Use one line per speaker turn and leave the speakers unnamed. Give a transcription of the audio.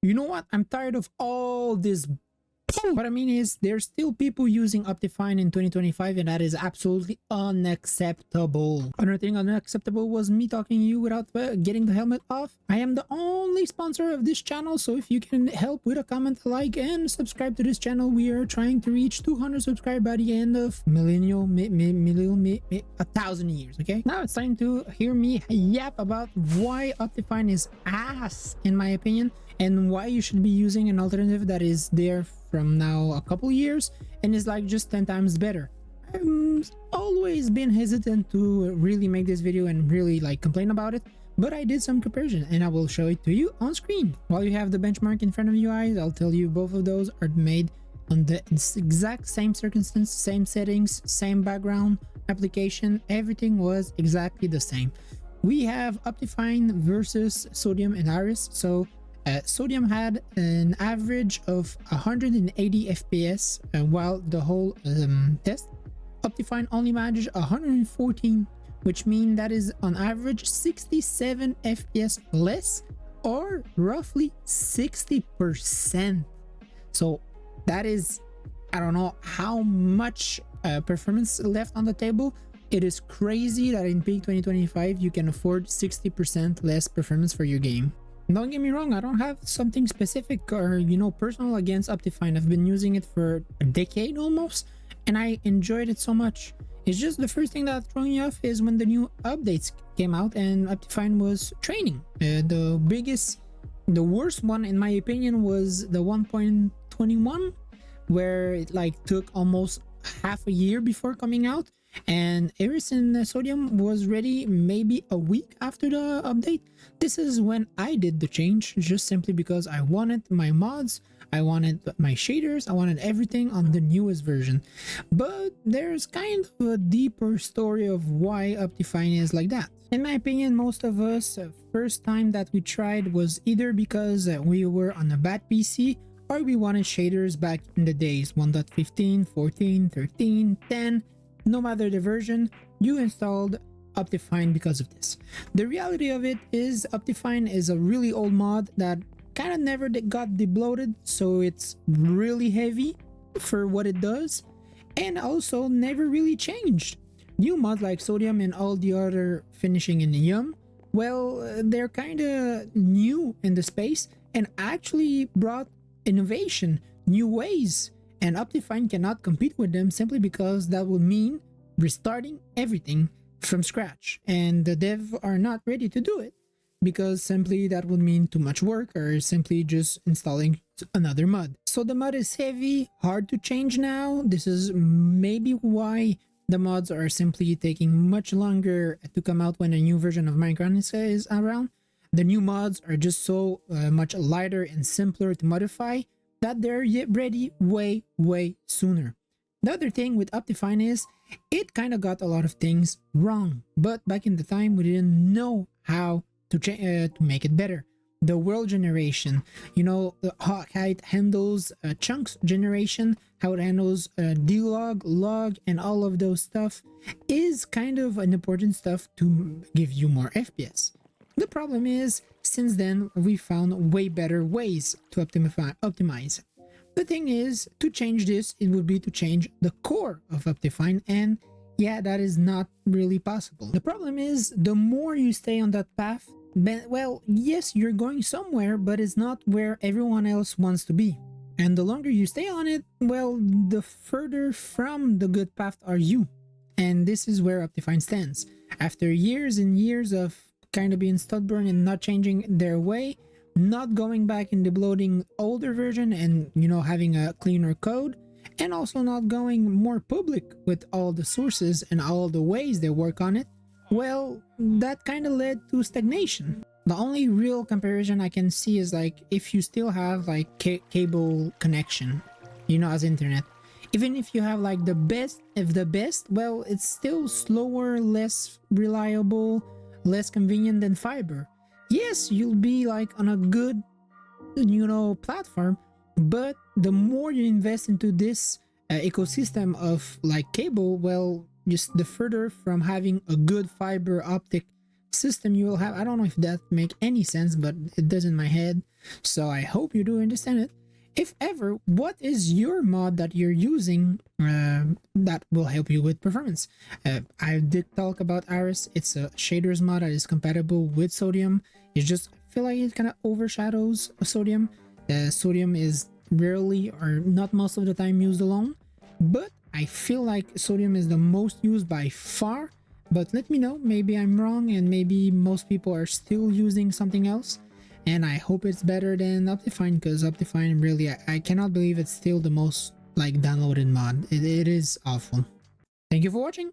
You know what? I'm tired of all this. What I mean is, there's still people using Optifine in 2025, and that is absolutely unacceptable. Another thing unacceptable was me talking to you without getting the helmet off. I am the only sponsor of this channel, so if you can help with a comment, a like, and subscribe to this channel, we are trying to reach 200 subscribers by the end of a thousand years. Okay, now it's time to hear me yap about why Optifine is ass, in my opinion, and why you should be using an alternative that is there from now a couple years and is like just 10 times better. I've always been hesitant to really make this video and really like complain about it, but I did some comparison and I will show it to you on screen. While you have the benchmark in front of you guys, I'll tell you both of those are made on the exact same circumstance, same settings, same background, application, everything was exactly the same. We have Optifine versus Sodium and Iris. So Sodium had an average of 180 FPS while the whole test. Optifine only managed 114, which means that is on average 67 FPS less, or roughly 60%. So that is, I don't know how much performance left on the table. It is crazy that in peak 2025 you can afford 60% less performance for your game. Don't get me wrong, I don't have something specific or, you know, personal against Optifine. I've been using it for a decade almost, and I enjoyed it so much. It's just the first thing that threw me off is when the new updates came out and Optifine was training. The worst one in my opinion was the 1.21, where it like took almost half a year before coming out, and Iris and Sodium was ready maybe a week after the update. This is when I did the change, just simply because I wanted my mods, I wanted my shaders, I wanted everything on the newest version. But there's kind of a deeper story of why Optifine is like that. In my opinion, most of us, first time that we tried was either because we were on a bad PC, or we wanted shaders back in the days 1.15, 14, 13, 10. No matter the version, you installed Optifine because of this. The reality of it is Optifine is a really old mod that kind of never got debloated, so it's really heavy for what it does, and also never really changed. New mods like Sodium and all the other finishing in Yum, well, they're kind of new in the space and actually brought innovation, new ways, and Optifine cannot compete with them simply because that would mean restarting everything from scratch, and the dev are not ready to do it because simply that would mean too much work, or simply just installing another mod. So the mod is heavy, hard to change now. This is maybe why the mods are simply taking much longer to come out when a new version of Minecraft is around. The new mods are just so much lighter and simpler to modify that they're ready way sooner. The other thing with Optifine is it kind of got a lot of things wrong, but back in the time we didn't know how to make it better. The world generation, you know, how it handles chunks generation, how it handles delog, log, and all of those stuff is kind of an important stuff to give you more FPS. The problem is, since then, we found way better ways to optimize. The thing is, to change this, it would be to change the core of Optifine, and yeah, that is not really possible. The problem is, the more you stay on that path, well, yes, you're going somewhere, but it's not where everyone else wants to be. And the longer you stay on it, well, the further from the good path are you. And this is where Optifine stands. After years and years of kind of being stubborn and not changing their way, not going back and debloating older version and, you know, having a cleaner code, and also not going more public with all the sources and all the ways they work on it, well, that kind of led to stagnation. The only real comparison I can see is like if you still have like cable connection, you know, as internet. Even if you have like the best of the best, well, it's still slower, less reliable, less convenient than fiber. Yes, you'll be like on a good, you know, platform, but the more you invest into this ecosystem of like cable, well, just the further from having a good fiber optic system you will have. I don't know if that make any sense, but it does in my head. So I hope you do understand it. If ever, what is your mod that you're using that will help you with performance? I did talk about Aris. It's a shaders mod that is compatible with Sodium. It's just, I feel like it kind of overshadows Sodium. Sodium is rarely or not most of the time used alone, but I feel like Sodium is the most used by far. But let me know, maybe I'm wrong and maybe most people are still using something else. And I hope it's better than Optifine, because Optifine really, I cannot believe it's still the most like downloaded mod. It is awful. Thank you for watching.